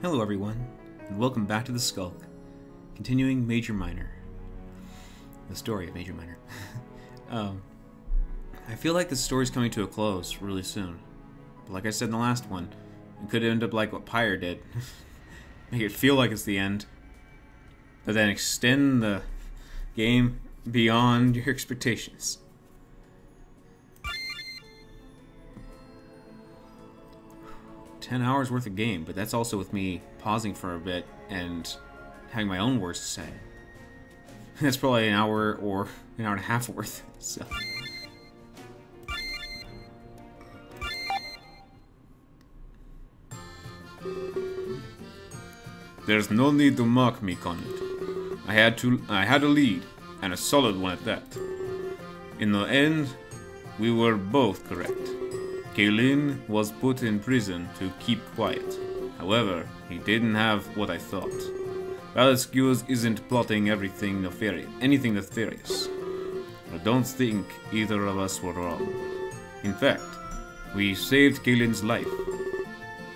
Hello everyone, and welcome back to the Skulk, continuing Major Minor. The story of Major Minor. I feel like the story's coming to a close really soon. But like I said in the last one, it could end up like what Pyre did. Make it feel like it's the end, but then extend the game beyond your expectations. $10 worth of game, but that's also with me pausing for a bit and having my own words to say. That's probably an hour or an hour and a half worth. So. There's no need to mock me, Conrad. I had a lead, and a solid one at that. In the end, we were both correct. Kaelin was put in prison to keep quiet. However, he didn't have what I thought. Valescus isn't plotting anything nefarious. I don't think either of us were wrong. In fact, we saved Kaelin's life.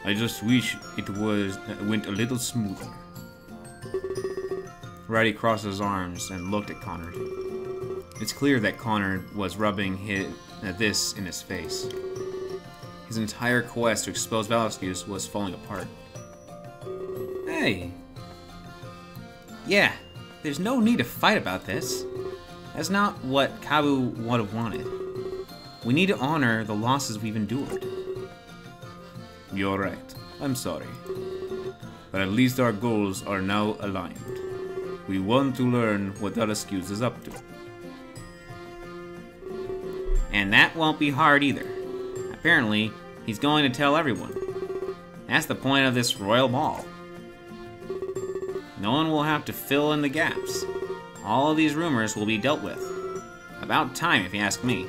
I just wish it went a little smoother. Righty crossed his arms and looked at Conrad. It's clear that Conrad was rubbing this in his face. His entire quest to expose Valescus was falling apart. Hey! Yeah, there's no need to fight about this. That's not what Kabu would have wanted. We need to honor the losses we've endured. You're right. I'm sorry. But at least our goals are now aligned. We want to learn what Valescus is up to. And that won't be hard either. Apparently, he's going to tell everyone. That's the point of this royal ball. No one will have to fill in the gaps. All of these rumors will be dealt with. About time, if you ask me.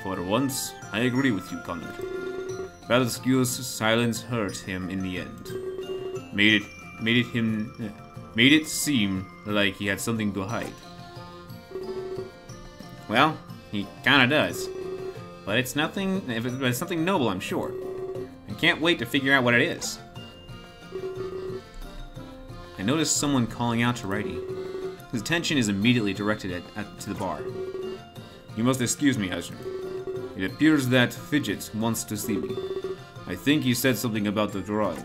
For once, I agree with you, Conrad. Valescus' silence hurt him in the end. Made it seem like he had something to hide. Well, he kinda does. But it's something noble, I'm sure. I can't wait to figure out what it is. I noticed someone calling out to Righty. His attention is immediately directed to the bar. You must excuse me, Azure. It appears that Fidget wants to see me. I think he said something about the drawing.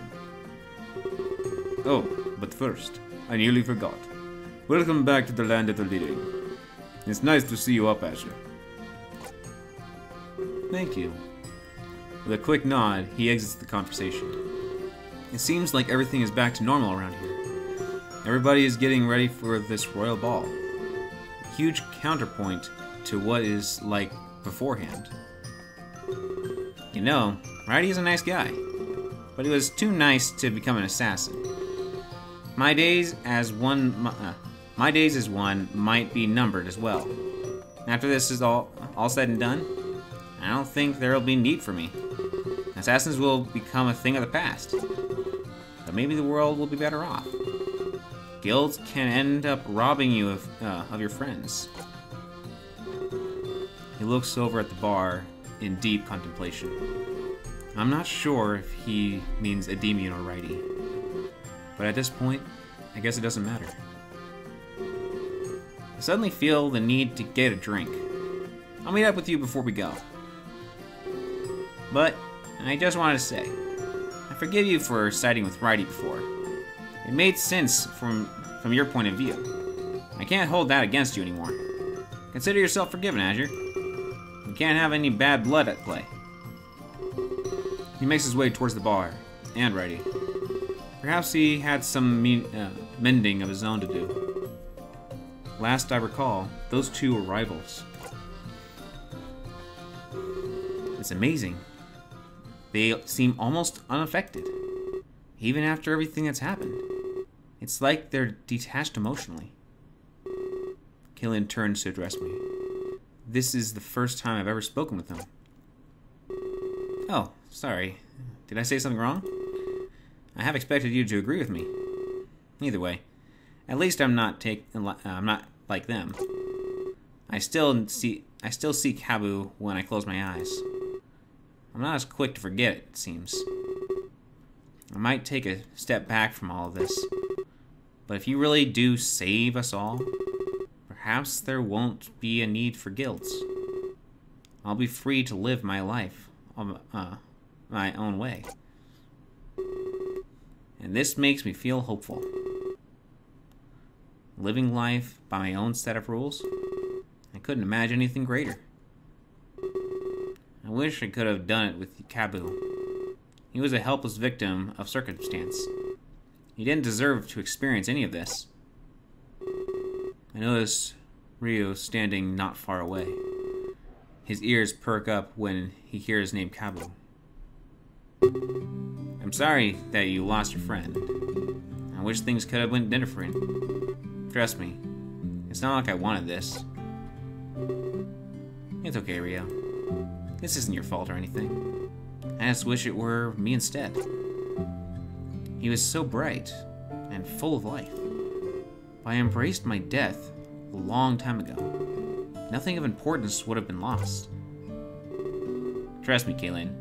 Oh, but first, I nearly forgot. Welcome back to the land of the living. It's nice to see you up, Azure. Thank you. With a quick nod, he exits the conversation. It seems like everything is back to normal around here. Everybody is getting ready for this royal ball. A huge counterpoint to what is like beforehand. You know, Righty is a nice guy, but he was too nice to become an assassin. My days as one might be numbered as well. After this is all said and done, I don't think there will be need for me. Assassins will become a thing of the past. But maybe the world will be better off. Guilds can end up robbing you of your friends. He looks over at the bar in deep contemplation. I'm not sure if he means Endymion or Righty. But at this point, I guess it doesn't matter. I suddenly feel the need to get a drink. I'll meet up with you before we go. But I just wanted to say, I forgive you for siding with Righty before. It made sense from your point of view. I can't hold that against you anymore. Consider yourself forgiven, Azure. You can't have any bad blood at play. He makes his way towards the bar, and Righty. Perhaps he had some mending of his own to do. Last I recall, those two were rivals. It's amazing. They seem almost unaffected, even after everything that's happened. It's like they're detached emotionally. Killian turns to address me. This is the first time I've ever spoken with him. Oh, sorry. Did I say something wrong? I have expected you to agree with me. Either way, at least I'm not like them. I still see Kabu when I close my eyes. I'm not as quick to forget it seems. I might take a step back from all of this. But if you really do save us all, perhaps there won't be a need for guilds. I'll be free to live my life my own way. And this makes me feel hopeful. Living life by my own set of rules? I couldn't imagine anything greater. I wish I could have done it with Kabu. He was a helpless victim of circumstance. He didn't deserve to experience any of this. I noticed Ryo standing not far away. His ears perk up when he hears his name Kabu. I'm sorry that you lost your friend. I wish things could have went different. Trust me, it's not like I wanted this. It's okay, Ryo. This isn't your fault or anything. I just wish it were me instead. He was so bright and full of life. But I embraced my death a long time ago. Nothing of importance would have been lost. Trust me, Kaylin.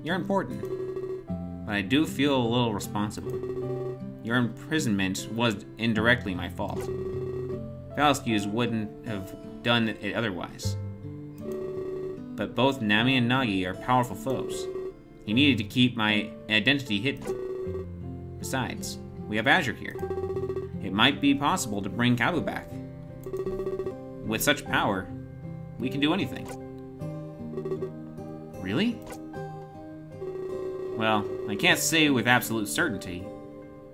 You're important. But I do feel a little responsible. Your imprisonment was indirectly my fault. Valsky's wouldn't have done it otherwise. But both Nami and Nagi are powerful foes. He needed to keep my identity hidden. Besides, we have Azure here. It might be possible to bring Kabu back. With such power, we can do anything. Really? Well, I can't say with absolute certainty,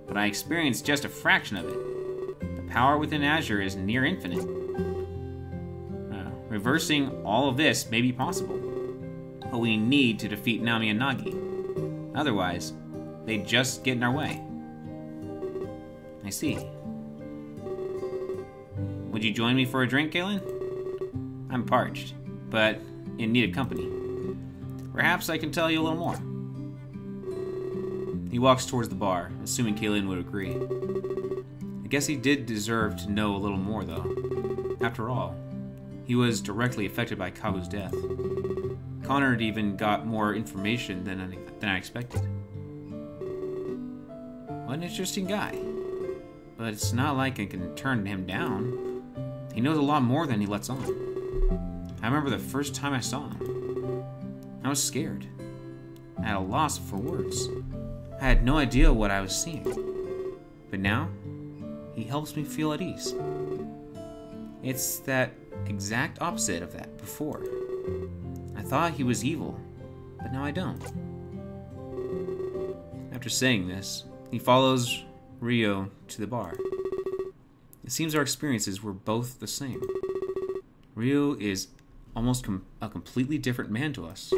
but I experienced just a fraction of it. The power within Azure is near infinite. Reversing all of this may be possible, but we need to defeat Nami and Nagi. Otherwise, they'd just get in our way. I see. Would you join me for a drink, Galen? I'm parched, but in need of company. Perhaps I can tell you a little more. He walks towards the bar, assuming Kaylin would agree. I guess he did deserve to know a little more, though. After all, he was directly affected by Kabu's death. Connor had even got more information than I expected. What an interesting guy. But it's not like I can turn him down. He knows a lot more than he lets on. I remember the first time I saw him. I was scared. At a loss for words. I had no idea what I was seeing. But now, he helps me feel at ease. It's that exact opposite of that before. I thought he was evil, but now I don't. After saying this, he follows Ryo to the bar. It seems our experiences were both the same. Ryo is almost a completely different man to us.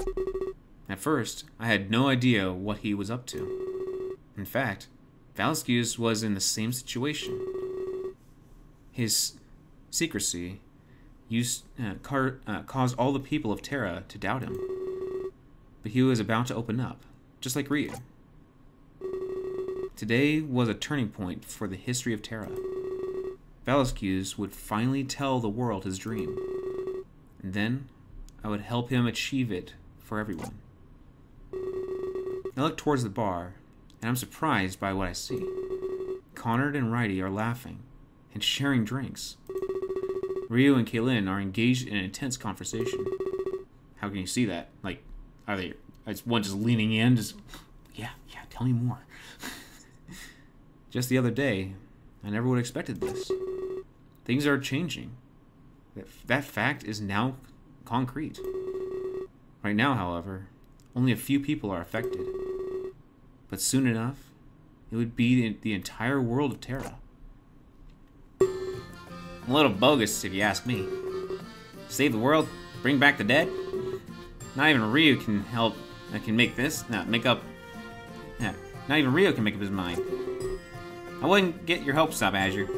At first, I had no idea what he was up to. In fact, Valsky's was in the same situation. His secrecy caused all the people of Terra to doubt him. But he was about to open up, just like Ryo. Today was a turning point for the history of Terra. Valsky's would finally tell the world his dream. And then, I would help him achieve it for everyone. I look towards the bar, and I'm surprised by what I see. Connor and Righty are laughing and sharing drinks. Ryo and Kaylin are engaged in an intense conversation. How can you see that? Like, are they? Is one just leaning in, just yeah, tell me more. Just the other day, I never would have expected this. Things are changing. That fact is now concrete. Right now, however, only a few people are affected. But soon enough, it would be the entire world of Terra. A little bogus, if you ask me. Save the world? Bring back the dead? Not even Ryo can help. Can make this. Not even Ryo can make up his mind. I wouldn't get your hopes up, Azure.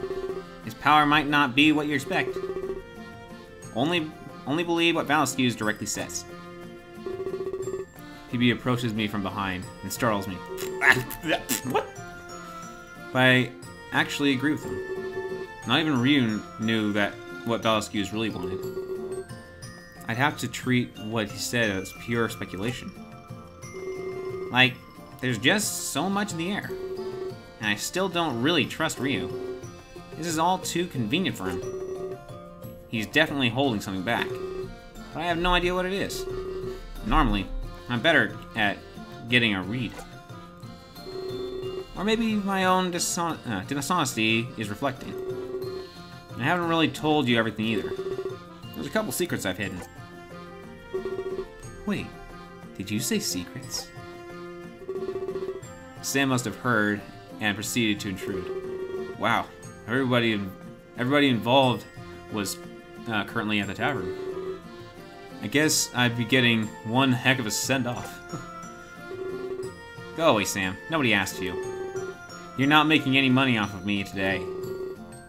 His power might not be what you expect. Only believe what Valsky's directly says. PB approaches me from behind and startles me. What? But I actually agree with him. Not even Ryu knew what Valsky's really wanted. I'd have to treat what he said as pure speculation. Like, There's just so much in the air. And I still don't really trust Ryu. This is all too convenient for him. He's definitely holding something back. But I have no idea what it is. Normally, I'm better at getting a read. Or maybe my own dishonesty is reflecting. I haven't really told you everything either. There's a couple secrets I've hidden. Wait, did you say secrets? Sam must have heard and proceeded to intrude. Wow, everybody involved was currently at the tavern. I guess I'd be getting one heck of a send-off. Go away, Sam. Nobody asked you. You're not making any money off of me today.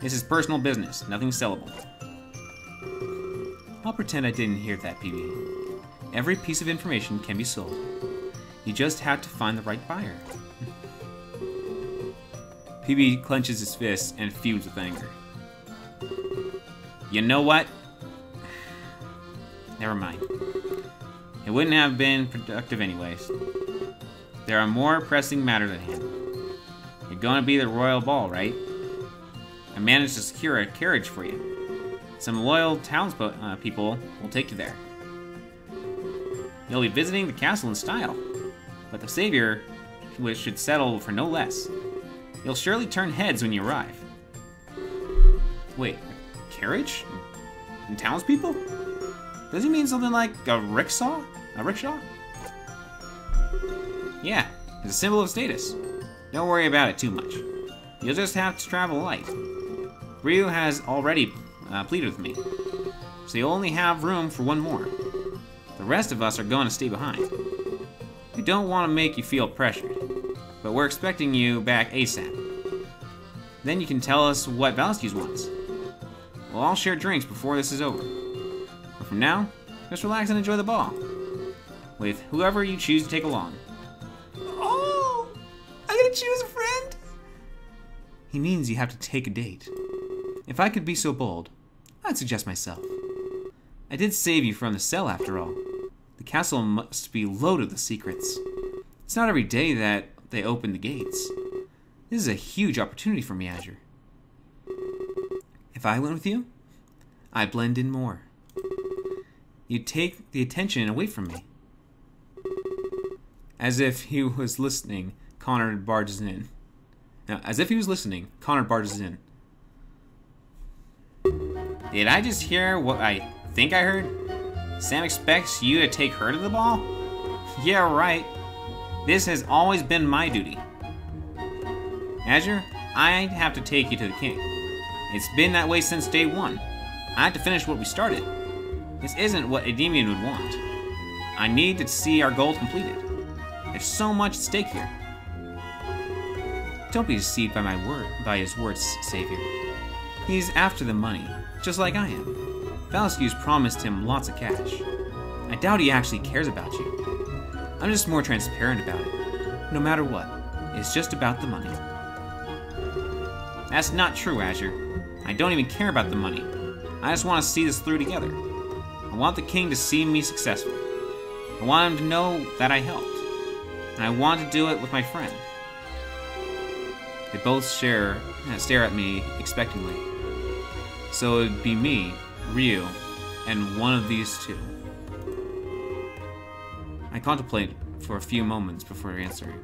This is personal business, nothing sellable. I'll pretend I didn't hear that, PB. Every piece of information can be sold. You just have to find the right buyer. PB clenches his fists and fumes with anger. You know what? Never mind. It wouldn't have been productive anyways. There are more pressing matters at hand. You're gonna be the royal ball, right? I managed to secure a carriage for you. Some loyal townspeople will take you there. You'll be visiting the castle in style, but the savior should settle for no less. You'll surely turn heads when you arrive. Wait, a carriage? And townspeople? Does he mean something like a rickshaw? A rickshaw? Yeah, it's a symbol of status. Don't worry about it too much. You'll just have to travel light. Ryu has already pleaded with me, so you'll only have room for one more. The rest of us are going to stay behind. We don't want to make you feel pressured, but we're expecting you back ASAP. Then you can tell us what Valsky's wants. We'll all share drinks before this is over. But from now, just relax and enjoy the ball. With whoever you choose to take along. Oh! I gotta choose a friend? He means you have to take a date. If I could be so bold, I'd suggest myself. I did save you from the cell after all. The castle must be loaded with secrets. It's not every day that they open the gates. This is a huge opportunity for me, Azure. If I went with you, I'd blend in more. You'd take the attention away from me. As if he was listening, Connor barges in. Now, as if he was listening, Connor barges in. Did I just hear what I think I heard? Sam expects you to take her to the ball? Yeah, right. This has always been my duty. Azure, I have to take you to the king. It's been that way since day one. I have to finish what we started. This isn't what Endymion would want. I need to see our goal completed. There's so much at stake here. Don't be deceived by his words, Savior. He's after the money, just like I am. Valsky's promised him lots of cash. I doubt he actually cares about you. I'm just more transparent about it. No matter what, it's just about the money. That's not true, Azure. I don't even care about the money. I just want to see this through together. I want the king to see me successful. I want him to know that I helped. And I want to do it with my friend. They both stare at me expectantly. So it'd be me, Ryu, and one of these two. I contemplate for a few moments before answering.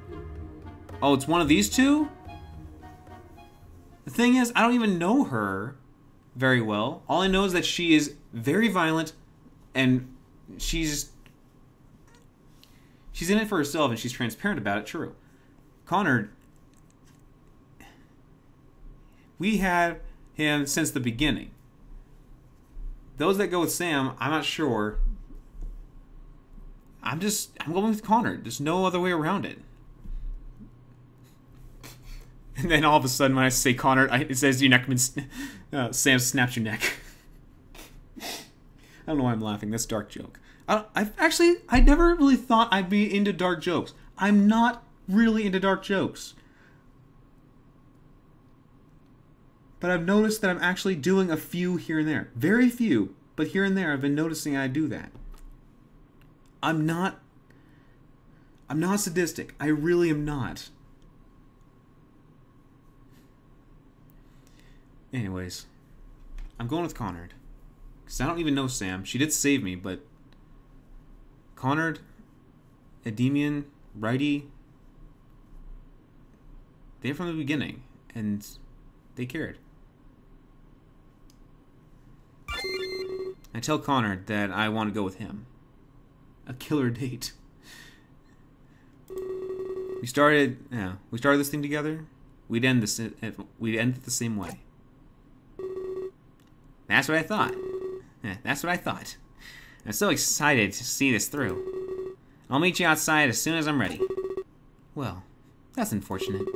Oh, it's one of these two? The thing is, I don't even know her very well. All I know is that she is very violent, and she's in it for herself, and she's transparent about it, true. Connor, we had him since the beginning. Those that go with Sam, I'm not sure. I'm going with Connor. There's no other way around it. And then all of a sudden, when I say Connor, it says your neck means Sam snaps your neck. I don't know why I'm laughing. That's a dark joke. I never really thought I'd be into dark jokes. I'm not really into dark jokes. But I've noticed that I'm actually doing a few here and there. Very few, but here and there I've been noticing I do that. I'm not I'm not sadistic. I really am not. Anyways, I'm going with Conrad. Because I don't even know Sam. She did save me, but... Conrad, Endymion, Righty... They're from the beginning, and they cared. I tell Conrad that I want to go with him. A killer date. We started this thing together. We'd end it the same way. That's what I thought. That's what I thought. I'm so excited to see this through. I'll meet you outside as soon as I'm ready. Well, that's unfortunate.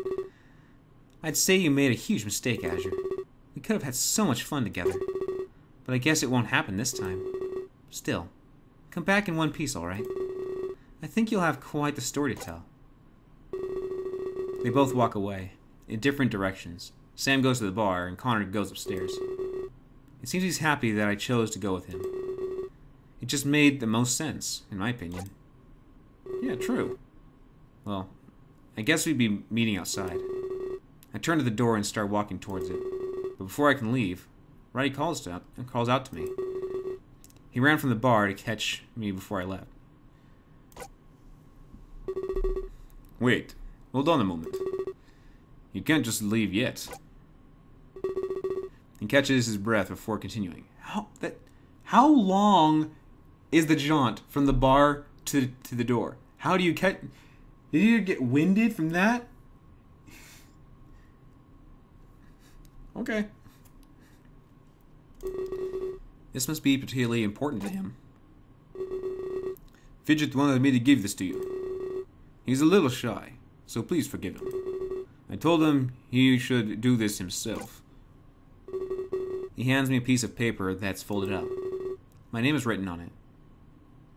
I'd say you made a huge mistake, Azure. We could have had so much fun together. But I guess it won't happen this time. Still, come back in one piece, alright? I think you'll have quite the story to tell. They both walk away, in different directions. Sam goes to the bar, and Connor goes upstairs. It seems he's happy that I chose to go with him. It just made the most sense, in my opinion. Yeah, true. Well, I guess we'd be meeting outside. I turn to the door and start walking towards it. But before I can leave, Roddy calls out to me. He ran from the bar to catch me before I left. Wait, hold on a moment. You can't just leave yet. He catches his breath before continuing. How long is the jaunt from the bar to the door? How do you catch... Did you get winded from that? Okay. This must be particularly important to him. Fidget wanted me to give this to you. He's a little shy, so please forgive him. I told him he should do this himself. He hands me a piece of paper that's folded up. My name is written on it.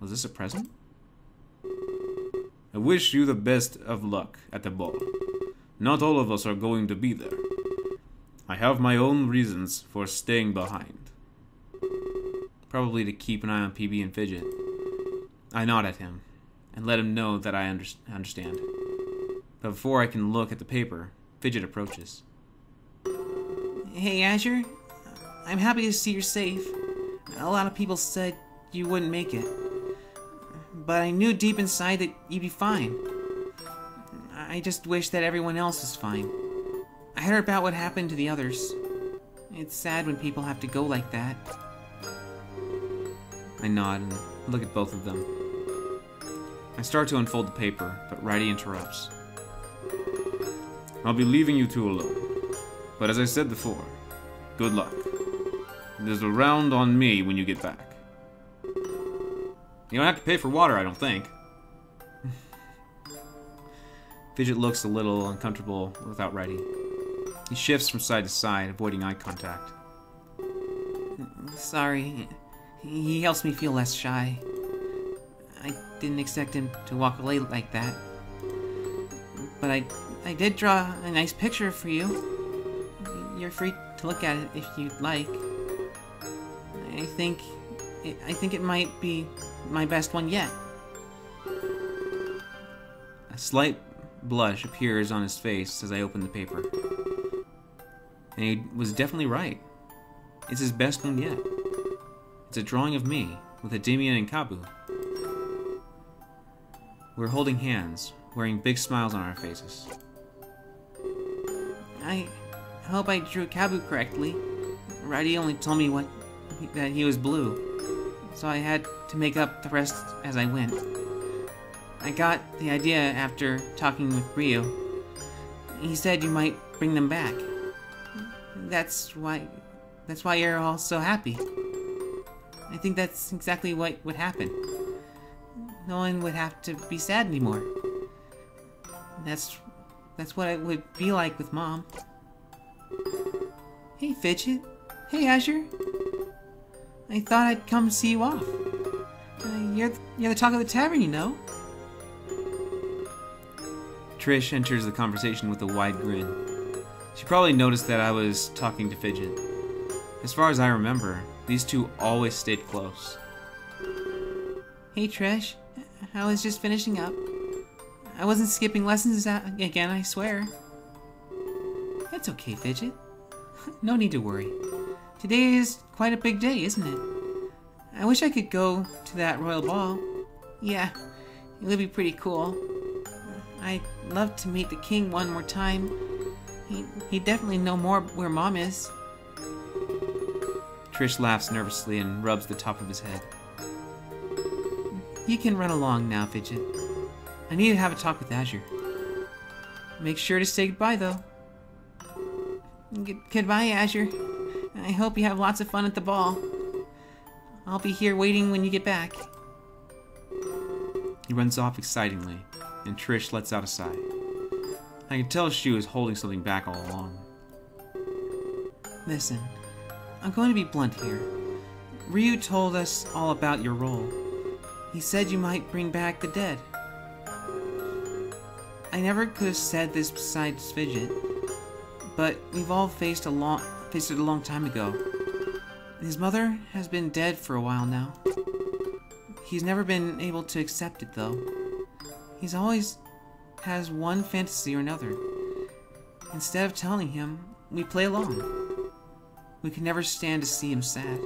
Was this a present? I wish you the best of luck at the ball. Not all of us are going to be there. I have my own reasons for staying behind. Probably to keep an eye on PB and Fidget. I nod at him, and let him know that I understand. But before I can look at the paper, Fidget approaches. Hey, Azure. I'm happy to see you're safe. A lot of people said you wouldn't make it. But I knew deep inside that you'd be fine. I just wish that everyone else was fine. I heard about what happened to the others. It's sad when people have to go like that. I nod and look at both of them. I start to unfold the paper, but Righty interrupts. I'll be leaving you two alone. But as I said before, good luck. There's a round on me when you get back. You don't have to pay for water, I don't think. Fidget looks a little uncomfortable without Righty. He shifts from side to side, avoiding eye contact. Sorry. He helps me feel less shy. I didn't expect him to walk away like that. But I did draw a nice picture for you. You're free to look at it if you'd like. I think it might be my best one yet. A slight blush appears on his face as I open the paper. And he was definitely right. It's his best one yet. It's a drawing of me, with Endymion and Kabu. We're holding hands, wearing big smiles on our faces. I hope I drew Kabu correctly. Righty only told me that he was blue, so I had to make up the rest as I went. I got the idea after talking with Ryu. He said you might bring them back. That's why you're all so happy. I think that's exactly what would happen. No one would have to be sad anymore. That's what it would be like with Mom. Hey, Fidget. Hey, Azure. I thought I'd come see you off. You're the talk of the tavern, you know. Trish enters the conversation with a wide grin. She probably noticed that I was talking to Fidget. As far as I remember, these two always stayed close. Hey, Trish. I was just finishing up. I wasn't skipping lessons again, I swear. It's okay, Fidget. No need to worry. Today is quite a big day, isn't it? I wish I could go to that royal ball. Yeah, it would be pretty cool. I'd love to meet the king one more time. He'd definitely know more where Mom is. Trish laughs nervously and rubs the top of his head. You can run along now, Fidget. I need to have a talk with Azure. Make sure to say goodbye, though. Goodbye, Azure. I hope you have lots of fun at the ball. I'll be here waiting when you get back. He runs off excitingly, and Trish lets out a sigh. I can tell she was holding something back all along. Listen, I'm going to be blunt here. Ryu told us all about your role. He said you might bring back the dead. I never could have said this besides Fidget, but we've all faced it a long time ago. His mother has been dead for a while now. He's never been able to accept it, though. He's always has one fantasy or another. Instead of telling him, we play along. We could never stand to see him sad.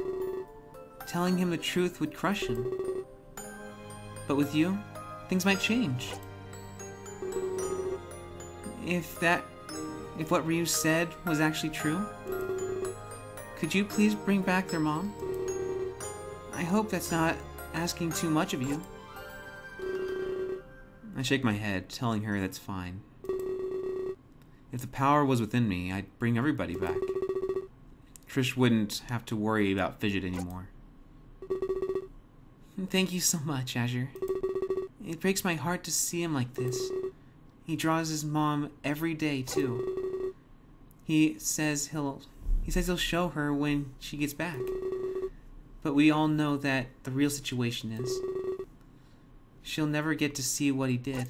Telling him the truth would crush him. But with you, things might change. If what Ryu said was actually true, could you please bring back their mom? I hope that's not asking too much of you. I shake my head, telling her that's fine. If the power was within me, I'd bring everybody back. Trish wouldn't have to worry about Fidget anymore. Thank you so much, Azure. It breaks my heart to see him like this. He draws his mom every day, too. He says he'll show her when she gets back. But we all know that the real situation is she'll never get to see what he did.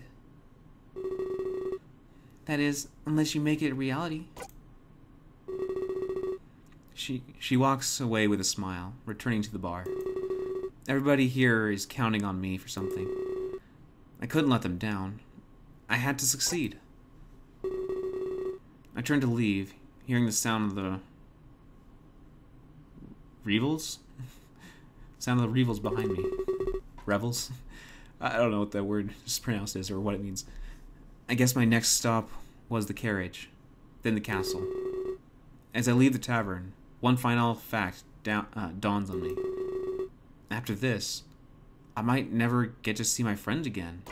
That is, unless you make it a reality. She walks away with a smile, returning to the bar. Everybody here is counting on me for something. I couldn't let them down. I had to succeed. I turned to leave, hearing the sound of the Revels? Sound of the Revels behind me. Revels? I don't know what that word is pronounced as or what it means. I guess my next stop was the carriage, then the castle. As I leave the tavern, one final fact dawns on me. After this, I might never get to see my friend again.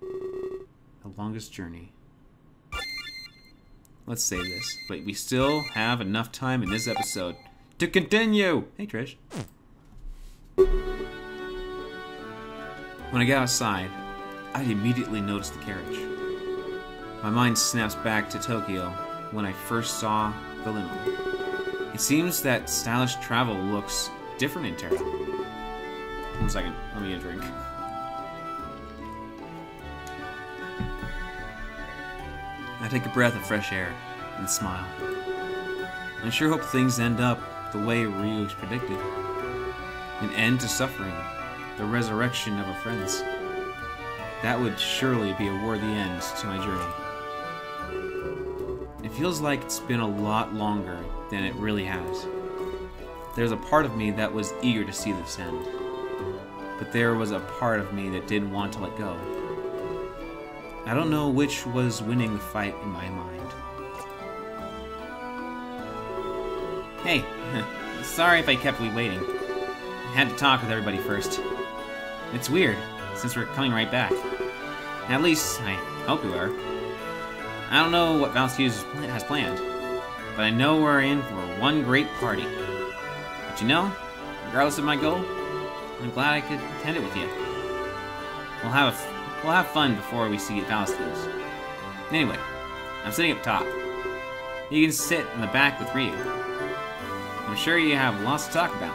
The longest journey. Let's save this, but we still have enough time in this episode to continue! Hey, Trish. When I got outside, I immediately noticed the carriage. My mind snaps back to Tokyo when I first saw the limo. It seems that stylish travel looks different in Terra. 1 second, let me get a drink. I take a breath of fresh air and smile. I sure hope things end up the way Ryu's predicted. An end to suffering, the resurrection of our friends. That would surely be a worthy end to my journey. It feels like it's been a lot longer than it really has. There's a part of me that was eager to see this end, but there was a part of me that didn't want to let go. I don't know which was winning the fight in my mind. Hey, sorry if I kept you waiting. I had to talk with everybody first. It's weird, since we're coming right back. At least, I hope we are. I don't know what Valstius has planned, but I know we're in for one great party. But you know, regardless of my goal, I'm glad I could attend it with you. We'll have fun before we see Valstius. Anyway, I'm sitting up top. You can sit in the back with Ryu. I'm sure you have lots to talk about.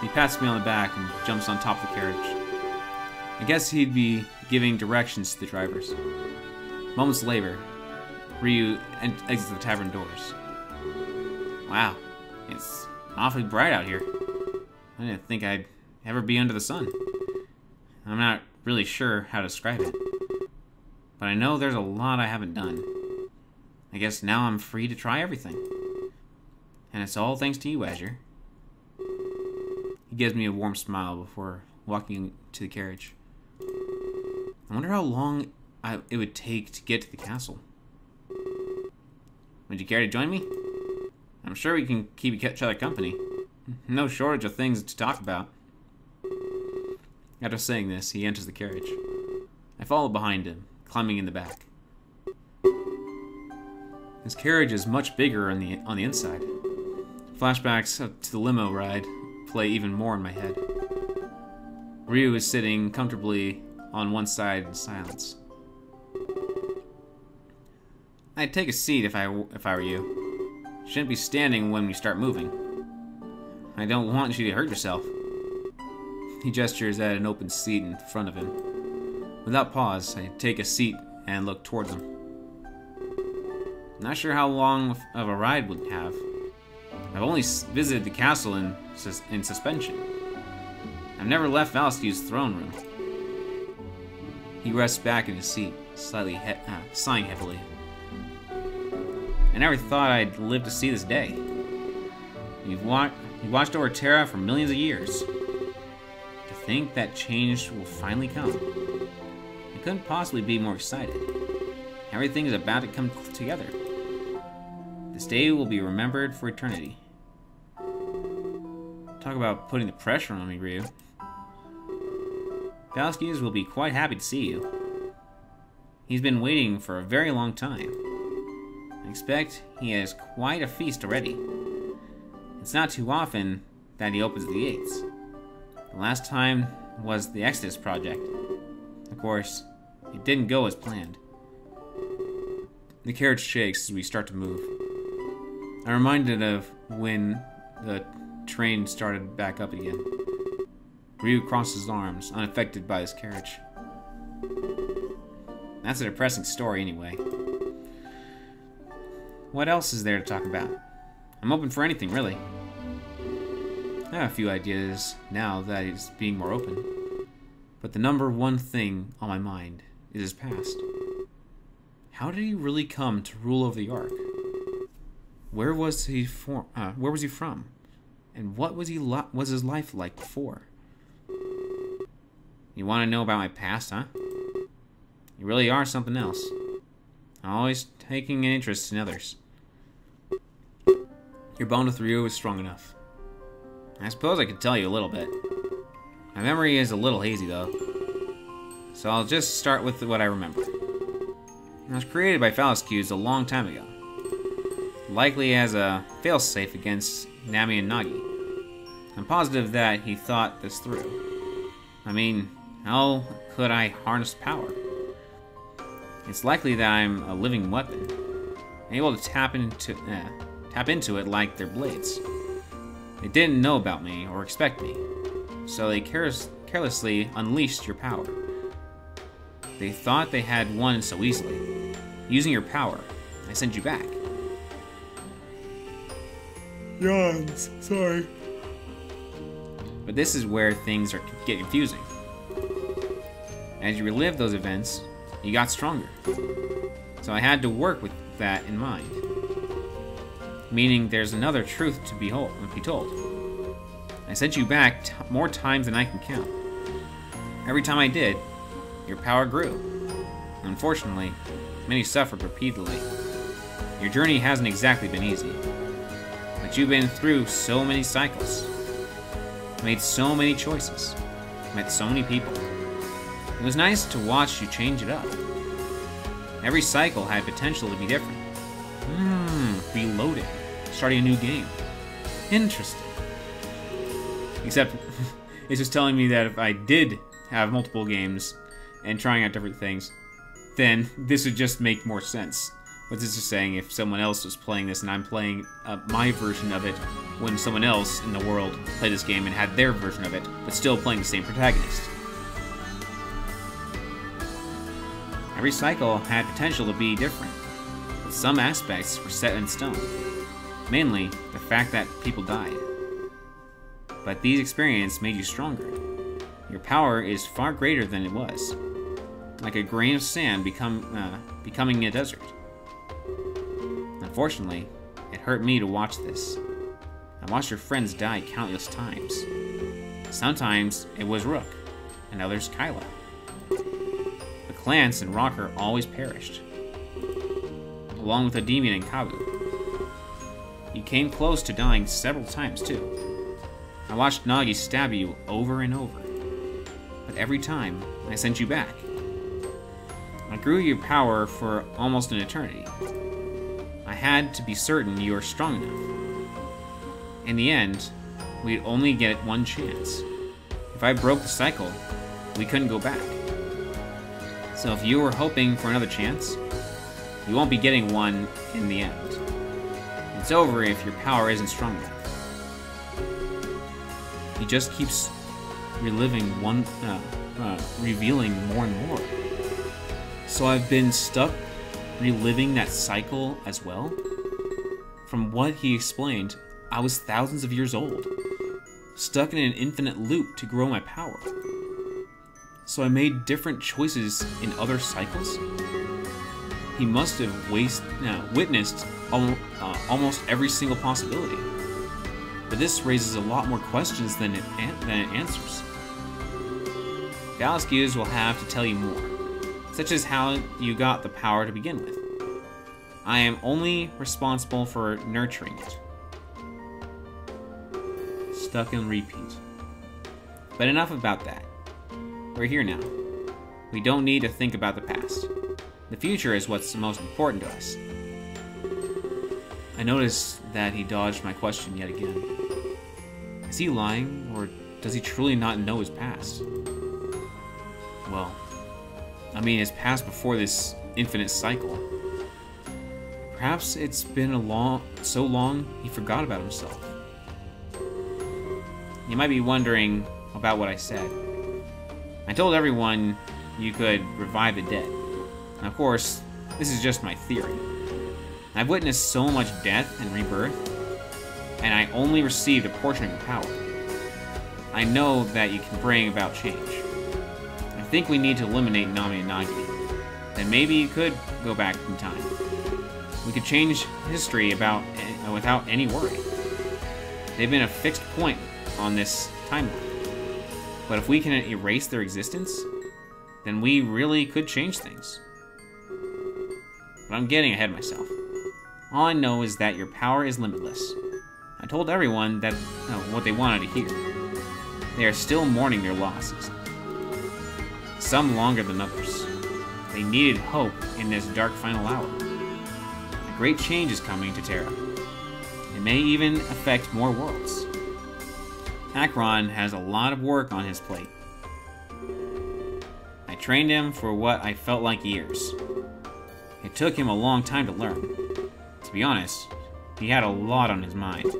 He pats me on the back and jumps on top of the carriage. I guess he'd be giving directions to the drivers. Moments later, Ryu exits the tavern doors. Wow, it's awfully bright out here. I didn't think I'd ever be under the sun. I'm not really sure how to describe it. But I know there's a lot I haven't done. I guess now I'm free to try everything. And it's all thanks to you, Azure. He gives me a warm smile before walking to the carriage. I wonder how long it would take to get to the castle. Would you care to join me? I'm sure we can keep each other company. No shortage of things to talk about. After saying this, he enters the carriage. I follow behind him, climbing in the back. His carriage is much bigger on the inside. Flashbacks to the limo ride play even more in my head. Ryu is sitting comfortably on one side in silence. I'd take a seat if I were you. Shouldn't be standing when we start moving. I don't want you to hurt yourself. He gestures at an open seat in front of him. Without pause, I take a seat and look towards him. Not sure how long of a ride we'd have. I've only visited the castle in suspension. I've never left Valsky's throne room. He rests back in his seat, slightly sighing heavily. I never thought I'd live to see this day. You've watched over Terra for millions of years. To think that change will finally come. I couldn't possibly be more excited. Everything is about to come together. This day will be remembered for eternity. Talk about putting the pressure on me, Ryu. Valsky's will be quite happy to see you. He's been waiting for a very long time. I expect he has quite a feast already. It's not too often that he opens the gates. The last time was the Exodus project. Of course, it didn't go as planned. The carriage shakes as we start to move. I'm reminded of when the train started back up again. Ryu crosses his arms, unaffected by his carriage. That's a depressing story anyway. What else is there to talk about? I'm open for anything, really. I have a few ideas now that he's being more open. But the number one thing on my mind is his past. How did he really come to rule over the Ark? Where was he from? And what was his life like before? You want to know about my past, huh? You really are something else. Always taking an interest in others. Your bond with Ryu is strong enough. I suppose I could tell you a little bit. My memory is a little hazy, though. So I'll just start with what I remember. It was created by Valsky's a long time ago. Likely as a failsafe against Nami and Nagi. I'm positive that he thought this through. I mean, how could I harness power? It's likely that I'm a living weapon, able to tap into it like they're blades. They didn't know about me or expect me, so they carelessly unleashed your power. They thought they had won so easily. Using your power, I sent you back. Yawns, sorry. But this is where things get confusing. As you relive those events, you got stronger. So I had to work with that in mind. Meaning there's another truth to be told. I sent you back more times than I can count. Every time I did, your power grew. Unfortunately, many suffered repeatedly. Your journey hasn't exactly been easy. But you've been through so many cycles. Made so many choices. Met so many people. It was nice to watch you change it up. Every cycle had potential to be different. Reloading. Starting a new game. Interesting. Except, it's just telling me that if I did have multiple games and trying out different things, then this would just make more sense. What this is saying, if someone else was playing this and I'm playing my version of it, when someone else in the world played this game and had their version of it, but still playing the same protagonist. Every cycle had potential to be different, but some aspects were set in stone. Mainly, the fact that people died. But these experiences made you stronger. Your power is far greater than it was, like a grain of sand becoming a desert. Unfortunately, it hurt me to watch this. I watched your friends die countless times. Sometimes it was Rook, and others Kyla. But Clance and Rocker always perished, along with Ademian and Kabu. You came close to dying several times too. I watched Nagi stab you over and over, but every time I sent you back. I grew your power for almost an eternity. I had to be certain you were strong enough. In the end, we'd only get one chance. If I broke the cycle, we couldn't go back. So if you were hoping for another chance, you won't be getting one in the end. It's over if your power isn't strong enough. He just keeps revealing more and more. So I've been stuck reliving that cycle as well? From what he explained, I was thousands of years old, stuck in an infinite loop to grow my power. So I made different choices in other cycles? He must have witnessed almost every single possibility. But this raises a lot more questions than it answers. Valescus will have to tell you more, such as how you got the power to begin with. I am only responsible for nurturing it. Stuck in repeat. But enough about that. We're here now. We don't need to think about the past. The future is what's most important to us. I noticed that he dodged my question yet again. Is he lying, or does he truly not know his past? Well, I mean his past before this infinite cycle. Perhaps it's been so long he forgot about himself. You might be wondering about what I said. I told everyone you could revive the dead. And of course, this is just my theory. I've witnessed so much death and rebirth, and I only received a portion of your power. I know that you can bring about change. I think we need to eliminate Nami and Nagi. Then maybe you could go back in time. We could change history without any worry. They've been a fixed point on this timeline. But if we can erase their existence, then we really could change things. But I'm getting ahead of myself. All I know is that your power is limitless. I told everyone that what they wanted to hear. They are still mourning their losses. Some longer than others. They needed hope in this dark final hour. A great change is coming to Terra. It may even affect more worlds. Akron has a lot of work on his plate. I trained him for what I felt like years. It took him a long time to learn. To be honest, he had a lot on his mind.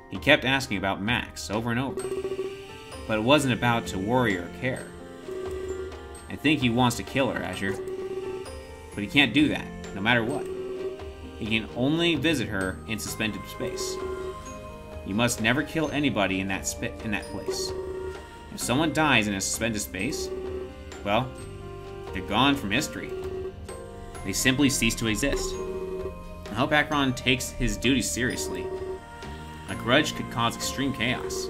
He kept asking about Max over and over, but it wasn't about to worry or care. I think he wants to kill her, Azure. But he can't do that, no matter what. He can only visit her in suspended space. You must never kill anybody in that place. If someone dies in a suspended space, well, they're gone from history. They simply cease to exist. I hope Akron takes his duties seriously. A grudge could cause extreme chaos.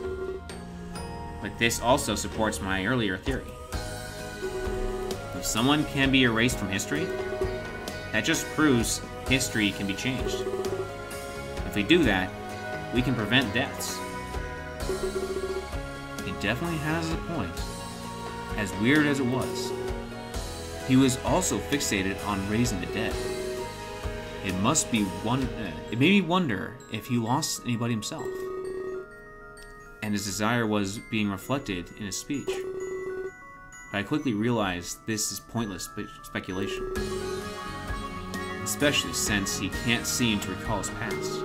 But this also supports my earlier theory. If someone can be erased from history, that just proves history can be changed. If we do that, we can prevent deaths. He definitely has a point. As weird as it was, he was also fixated on raising the dead. It made me wonder if he lost anybody himself, and his desire was being reflected in his speech. But I quickly realized this is pointless speculation, especially since he can't seem to recall his past.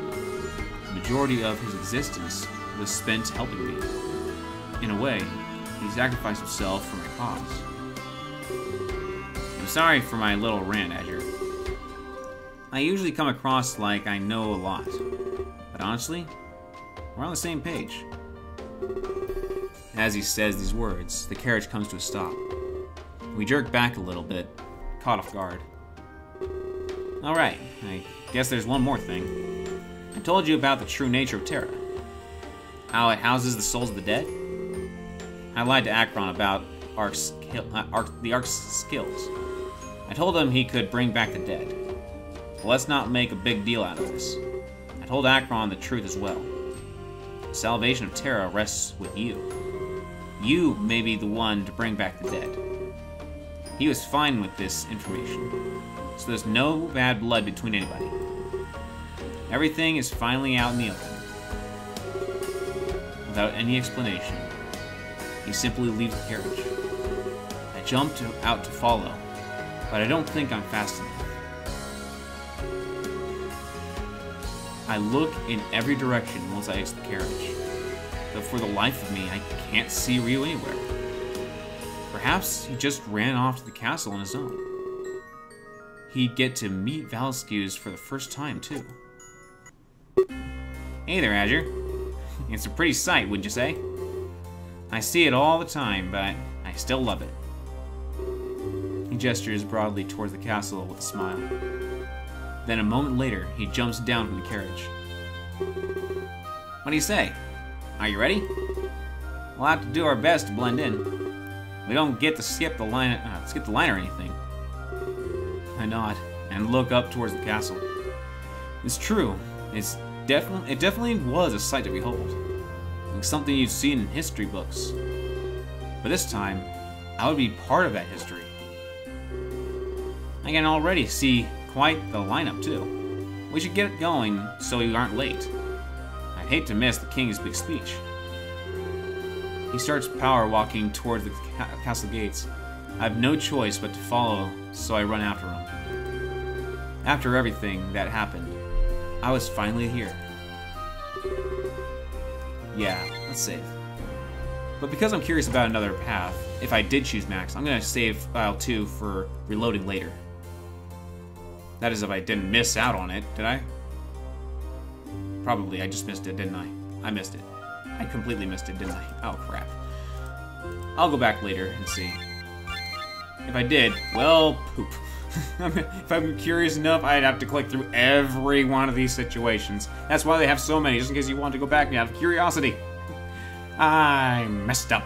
The majority of his existence was spent helping me. In a way, he sacrificed himself for my cause. I'm sorry for my little rant, Azure. I usually come across like I know a lot, but honestly, we're on the same page. As he says these words, the carriage comes to a stop. We jerk back a little bit, caught off guard. Alright, I guess there's one more thing. I told you about the true nature of Terra. How it houses the souls of the dead. I lied to Akron about the Ark's skills. I told him he could bring back the dead. But let's not make a big deal out of this. I told Akron the truth as well. The salvation of Terra rests with you. You may be the one to bring back the dead. He was fine with this information, so there's no bad blood between anybody. Everything is finally out in the open. Without any explanation, he simply leaves the carriage. I jumped out to follow, but I don't think I'm fast enough. I look in every direction once I exit the carriage, but for the life of me, I can't see Ryu anywhere. Perhaps he just ran off to the castle on his own. He'd get to meet Valescus for the first time, too. Hey there, Azure. It's a pretty sight, wouldn't you say? I see it all the time, but I still love it. He gestures broadly towards the castle with a smile. Then a moment later, he jumps down from the carriage. What do you say? Are you ready? We'll have to do our best to blend in. We don't get to skip the line or anything. I nod and look up towards the castle. It's true. It definitely was a sight to behold, like something you'd seen in history books. But this time, I would be part of that history. I can already see quite the lineup too. We should get it going so we aren't late. I'd hate to miss the king's big speech. He starts power walking towards the castle gates. I have no choice but to follow, so I run after him. After everything that happened, I was finally here. Yeah, let's save. But because I'm curious about another path, if I did choose Max, I'm gonna save file 2 for reloading later. That is if I didn't miss out on it, did I? Probably, I just missed it, didn't I? I missed it. I completely missed it, didn't I? Oh, crap. I'll go back later and see. If I did, well, poop. If I'm curious enough, I'd have to click through every one of these situations. That's why they have so many, just in case you want to go back out of curiosity. I messed up.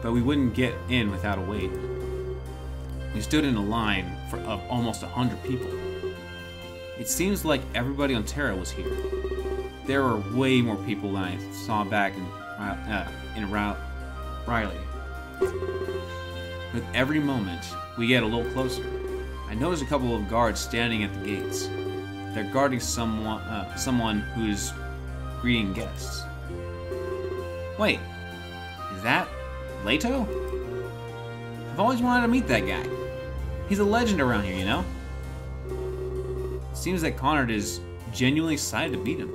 But we wouldn't get in without a wait. We stood in a line of almost 100 people. It seems like everybody on Terra was here. There were way more people than I saw back in Riley. With every moment, we get a little closer. I notice a couple of guards standing at the gates. They're guarding someone who's greeting guests. Wait, is that Leto? I've always wanted to meet that guy. He's a legend around here, you know? Seems that Connard is genuinely excited to beat him.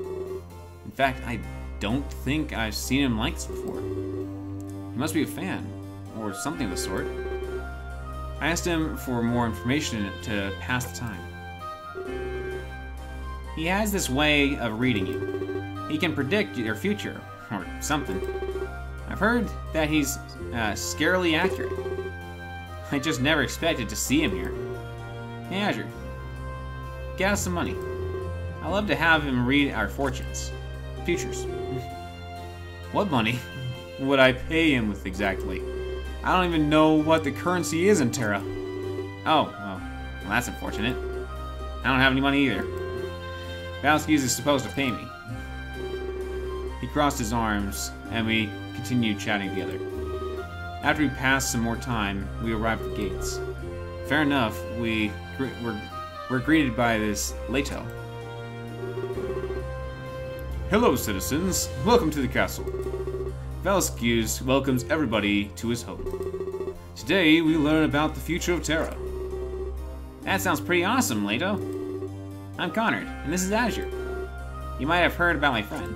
In fact, I don't think I've seen him like this before. He must be a fan, or something of the sort. I asked him for more information to pass the time. He has this way of reading you. He can predict your future, or something. I've heard that he's scarily accurate. I just never expected to see him here. Hey, Azure. Get us some money. I'd love to have him read our futures. What money would I pay him with exactly? I don't even know what the currency is in Terra. Oh, well, that's unfortunate. I don't have any money either. Valescus is supposed to pay me. He crossed his arms, and we continued chatting together. After we passed some more time, we arrived at the gates. Fair enough, we're greeted by this Leto. Hello, citizens. Welcome to the castle. Valescus welcomes everybody to his home. Today, we learn about the future of Terra. That sounds pretty awesome, Leto. I'm Connard, and this is Azure. You might have heard about my friend.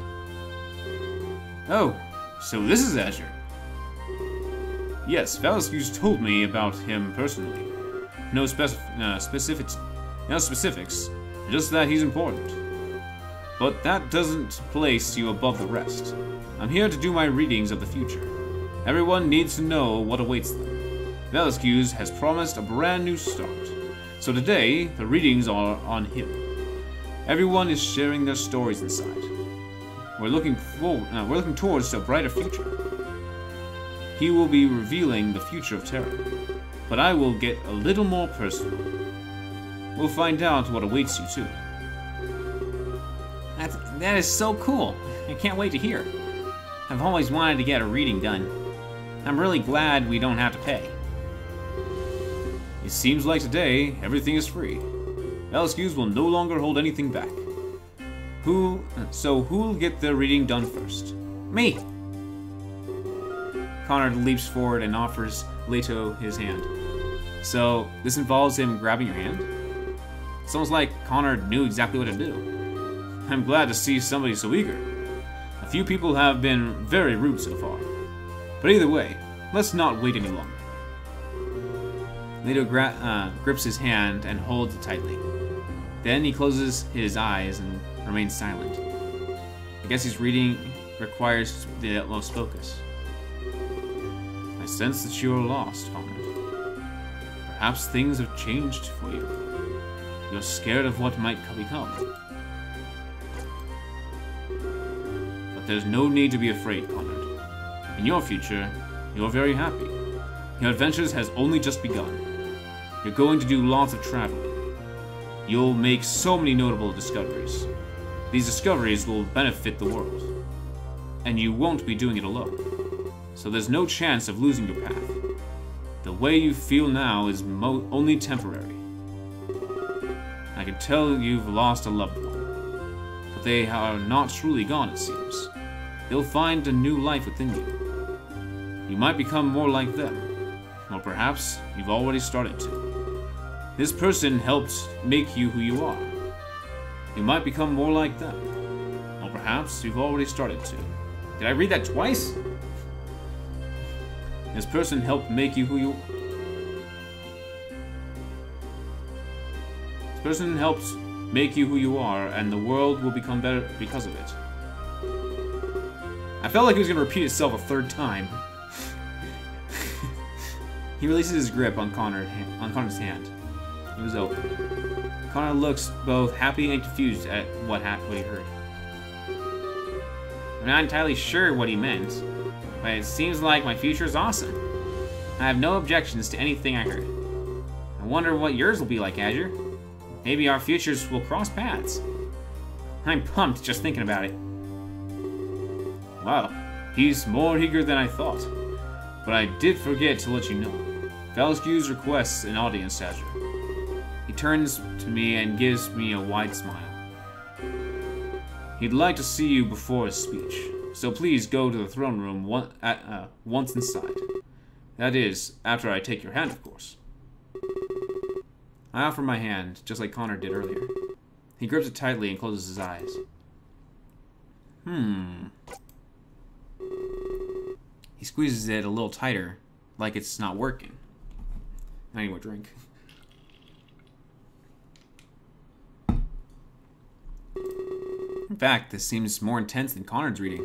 Oh, so this is Azure. Yes, Valescus told me about him personally. No specifics, just that he's important. But that doesn't place you above the rest. I'm here to do my readings of the future. Everyone needs to know what awaits them. Velasquez has promised a brand new start. So today, the readings are on him. Everyone is sharing their stories inside. We're looking towards a brighter future. He will be revealing the future of Terra. But I will get a little more personal. We'll find out what awaits you too. That is so cool. I can't wait to hear. I've always wanted to get a reading done. I'm really glad we don't have to pay. It seems like today, everything is free. Velasquez will no longer hold anything back. Who'll get their reading done first? Me! Connor leaps forward and offers Leto his hand. So, this involves him grabbing your hand? It's almost like Connor knew exactly what to do. I'm glad to see somebody so eager. A few people have been very rude so far. But either way, let's not wait any longer. Leto grips his hand and holds it tightly. Then he closes his eyes and remains silent. I guess his reading requires the utmost focus. I sense that you are lost, Conrad. Perhaps things have changed for you. You're scared of what might become. But there's no need to be afraid, Conrad. In your future, you're very happy. Your adventures has only just begun. You're going to do lots of traveling. You'll make so many notable discoveries. These discoveries will benefit the world. And you won't be doing it alone. So there's no chance of losing your path. The way you feel now is only temporary. I can tell you've lost a loved one. But they are not truly gone, it seems. They'll find a new life within you. You might become more like them. Or perhaps you've already started to. This person helped make you who you are. You might become more like them. Or perhaps you've already started to. Did I read that twice? This person helped make you who you... This person helped make you who you are, and the world will become better because of it. I felt like he was going to repeat itself a third time. He releases his grip on Connor's hand. It was open. Connor looks both happy and confused at what he heard. I'm not entirely sure what he meant, but it seems like my future is awesome. I have no objections to anything I heard. I wonder what yours will be like, Azure. Maybe our futures will cross paths. I'm pumped just thinking about it. Wow, he's more eager than I thought. But I did forget to let you know. Velasquez requests an audience, Azure. He turns to me and gives me a wide smile. He'd like to see you before his speech, so please go to the throne room once inside. That is, after I take your hand, of course. I offer my hand, just like Connor did earlier. He grips it tightly and closes his eyes. He squeezes it a little tighter, like it's not working. I need more drink. In fact, this seems more intense than Connor's reading.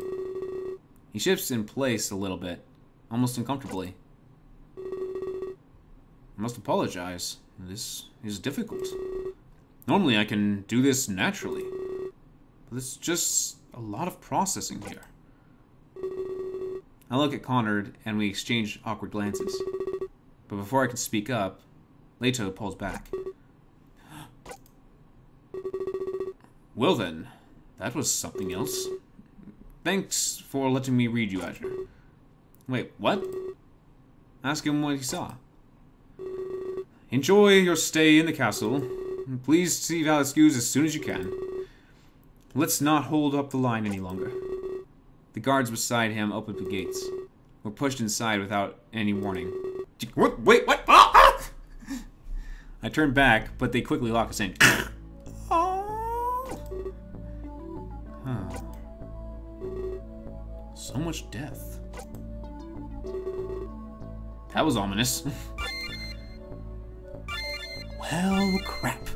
He shifts in place a little bit, almost uncomfortably. I must apologize. This is difficult. Normally I can do this naturally, but it's just a lot of processing here. I look at Connor and we exchange awkward glances. But before I can speak up, Leto pulls back. Well then, that was something else. Thanks for letting me read you, Azure. Wait, what? Ask him what he saw. Enjoy your stay in the castle. Please see Velasquez as soon as you can. Let's not hold up the line any longer. The guards beside him opened the gates. We're pushed inside without any warning. What? Wait, what? Ah! I turn back, but they quickly lock us in. So much death. That was ominous. Well, crap.